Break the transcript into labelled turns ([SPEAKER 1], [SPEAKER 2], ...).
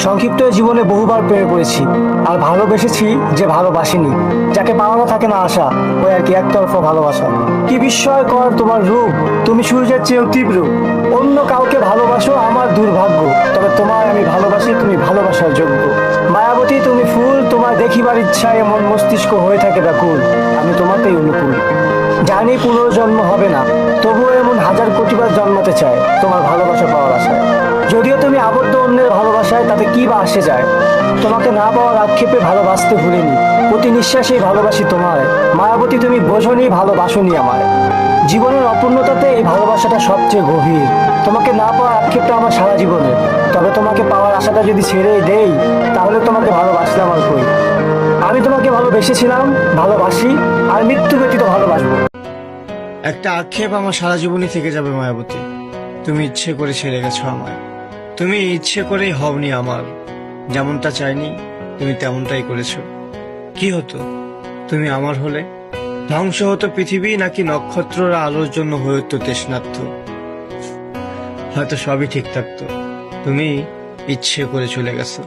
[SPEAKER 1] সংক্ষিপ্ত জীবনে বহুবার প্রেমে পড়েছি, আর ভালোবেসেছি যে ভালোবাসিনি, যাকে পাওয়ানো থাকে না আশা, ওই আর কি একতরফা ভালোবাসা। কি বিস্ময়কর তোমার রূপ, তুমি সূর্যের চেয়েও তীব্র। অন্য কাউকে ভালোবাসো আমার দুর্ভাগ্য, তবে তোমার আমি ভালোবাসি, তুমি ভালোবাসার যোগ্য। মায়াবতী তুমি ফুল, তোমার দেখিবার ইচ্ছায় মন মস্তিষ্ক হয়ে থাকে ব্যাকুল, আমি তোমাকেই অনুকূল। জানি পুনর্জন্ম হবে না, তবুও এমন হাজার কোটিবার জন্মাতে চায় তোমার ভালোবাসা পাওয়ার আশায়। যদিও তুমি আবদ্ধ অন্যের ভালোবাসায়, তাতে কি বা আসে যায়। তোমাকে না পাওয়ার আক্ষেপে ভালোবাসতে ভুলিনি, প্রতি নিঃশ্বাসেই ভালোবাসি তোমায়। মায়াবতী তুমি বোঝনি, ভালোবাসনি আমায়। জীবনের অপূর্ণতাতে এই ভালোবাসাটা সবচেয়ে গভীর। তোমাকে না পাওয়ার আক্ষেপটা আমার সারা জীবনের, তবে তোমাকে পাওয়ার আশাটা যদি ছেড়ে দেই, তাহলে তোমাকে ভালোবাসলাম আর কই। আমি তোমাকে ভালোবেসেছিলাম, ভালোবাসি, আর মৃত্যু ব্যতীত ভালোবাসবো। একটা আক্ষেপ আমার সারা জীবনই থেকে যাবে মায়াবতী। তুমি ইচ্ছে করে ছেড়ে গেছো আমায়, তুমি ইচ্ছে করেই হওনি আমার। যেমনটা চাইনি তুমি তেমনটাই করেছো। কি হতো তুমি আমার হলে? ধ্বংস হতো পৃথিবী, নাকি নক্ষত্ররা আলোর জন্য হয়ে উঠতো তৃষ্ণার্ত? হয়তো সবই ঠিক থাকতো, তুমি ইচ্ছে করে চলে গেছো।